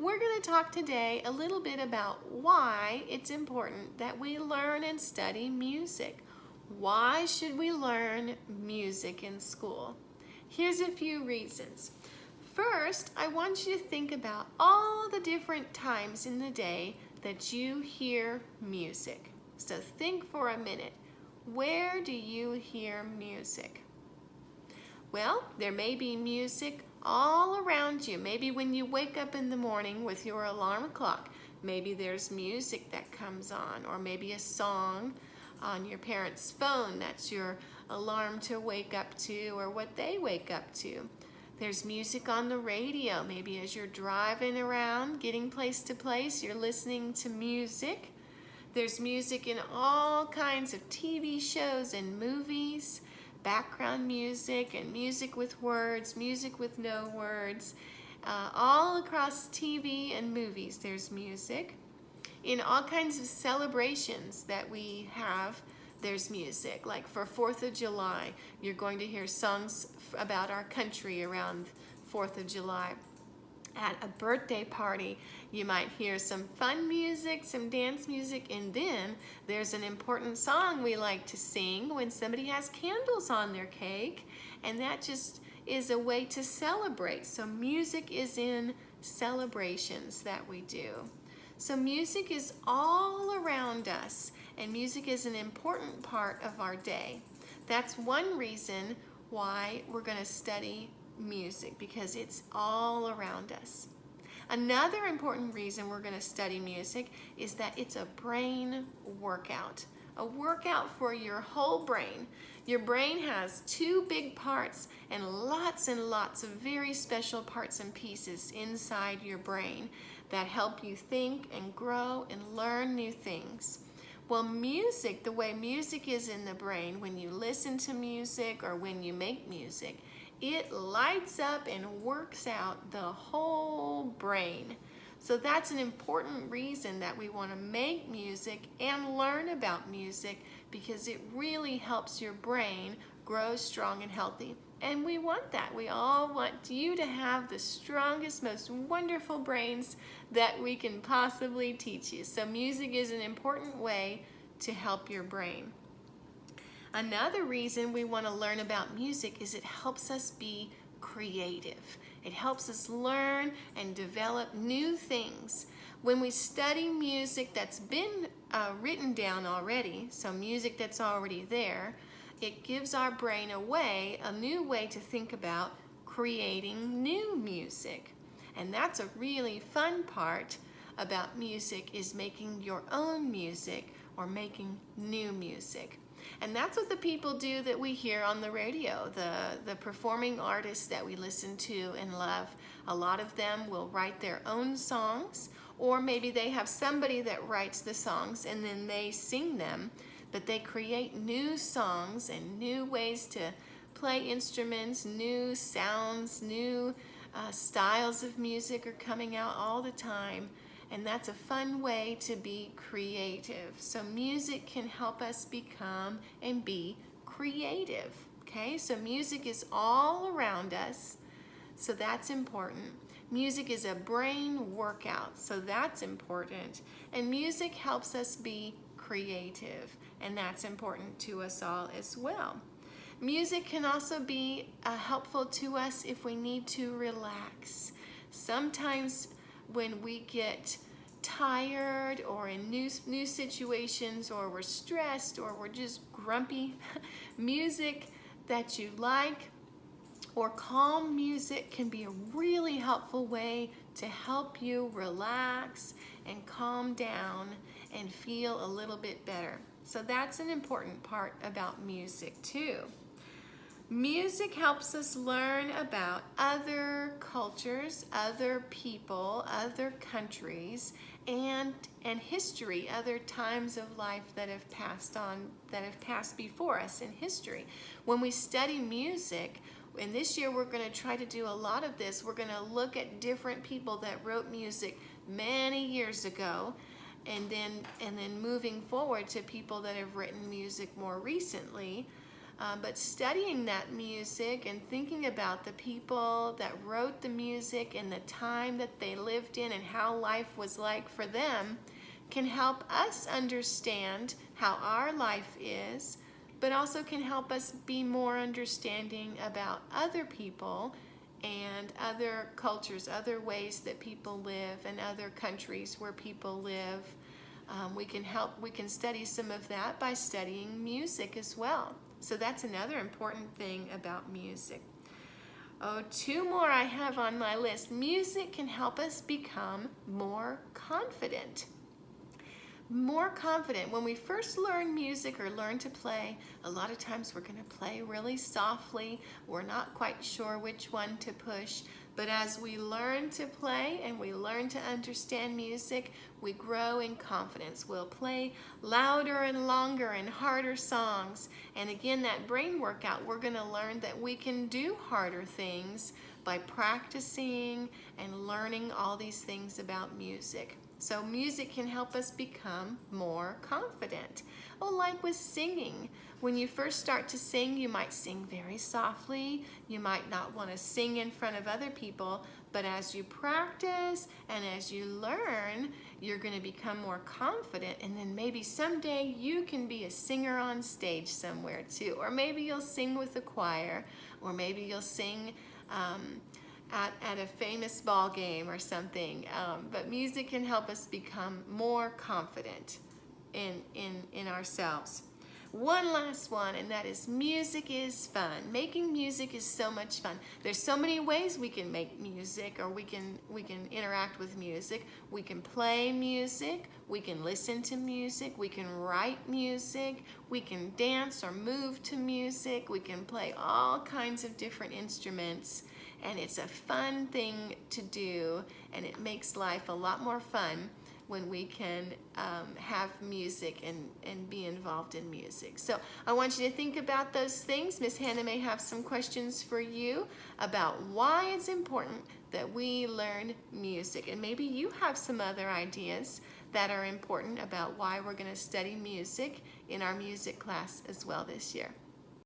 we're going to talk today a little bit about why it's important that we learn and study music. Why should we learn music in school? Here's a few reasons. First, I want you to think about all the different times in the day that you hear music. So think for a minute. Where do you hear music? Well, there may be music all around you. Maybe when you wake up in the morning with your alarm clock, maybe there's music that comes on, or maybe a song on your parents' phone that's your alarm to wake up to, or what they wake up to. There's music on the radio. Maybe as you're driving around, getting place to place, you're listening to music. There's music in all kinds of TV shows and movies, background music and music with words, music with no words. All across TV and movies there's music. In all kinds of celebrations that we have, there's music. Like for 4th of July, you're going to hear songs about our country around 4th of July. At a birthday party, you might hear some fun music, some dance music, and then there's an important song we like to sing when somebody has candles on their cake, and that just is a way to celebrate. So music is in celebrations that we do. So music is all around us, and music is an important part of our day. That's one reason why we're going to study music, because it's all around us. Another important reason we're going to study music is that it's a brain workout. A workout for your whole brain. Your brain has 2 big parts and lots of very special parts and pieces inside your brain that help you think and grow and learn new things. Well, music, the way music is in the brain, when you listen to music or when you make music, it lights up and works out the whole brain. So that's an important reason that we want to make music and learn about music, because it really helps your brain grow strong and healthy. And we want that. We all want you to have the strongest, most wonderful brains that we can possibly teach you. So music is an important way to help your brain. Another reason we want to learn about music is it helps us be creative. It helps us learn and develop new things. When we study music that's been written down already, so music that's already there, it gives our brain a new way to think about creating new music. And that's a really fun part about music, is making your own music or making new music. And that's what the people do that we hear on the radio, the performing artists that we listen to and love. A lot of them will write their own songs, or maybe they have somebody that writes the songs and then they sing them, but they create new songs and new ways to play instruments, new sounds, new styles of music are coming out all the time. And that's a fun way to be creative. So music can help us become and be creative. Okay, so music is all around us, so that's important. Music is a brain workout, so that's important. And music helps us be creative, and that's important to us all as well. Music can also be helpful to us if we need to relax. Sometimes when we get tired or in new situations, or we're stressed, or we're just grumpy, music that you like or calm music can be a really helpful way to help you relax and calm down and feel a little bit better. So that's an important part about music too. Music helps us learn about other cultures, other people, other countries, and history, other times of life that have passed before us in history. When we study music, and this year we're going to try to do a lot of this, we're going to look at different people that wrote music many years ago, and then moving forward to people that have written music more recently. But studying that music and thinking about the people that wrote the music and the time that they lived in and how life was like for them can help us understand how our life is, but also can help us be more understanding about other people and other cultures, other ways that people live, and other countries where people live. We can study some of that by studying music as well. So that's another important thing about music. Oh, two more I have on my list. Music can help us become more confident. More confident. When we first learn music or learn to play, a lot of times we're going to play really softly. We're not quite sure which one to push. But as we learn to play and we learn to understand music, we grow in confidence. We'll play louder and longer and harder songs. And again, that brain workout, we're going to learn that we can do harder things by practicing and learning all these things about music. So music can help us become more confident. Oh, like with singing. When you first start to sing, you might sing very softly. You might not want to sing in front of other people, but as you practice and as you learn, you're going to become more confident, and then maybe someday you can be a singer on stage somewhere too. Or maybe you'll sing with a choir, or maybe you'll sing at a famous ball game or something. But music can help us become more confident in ourselves. One last one, and that is music is fun. Making music is so much fun. There's so many ways we can make music, or we can interact with music. We can play music, we can listen to music, we can write music, we can dance or move to music, we can play all kinds of different instruments. And it's a fun thing to do, and it makes life a lot more fun when we can have music and be involved in music. So I want you to think about those things. Miss Hannah may have some questions for you about why it's important that we learn music. And maybe you have some other ideas that are important about why we're going to study music in our music class as well this year.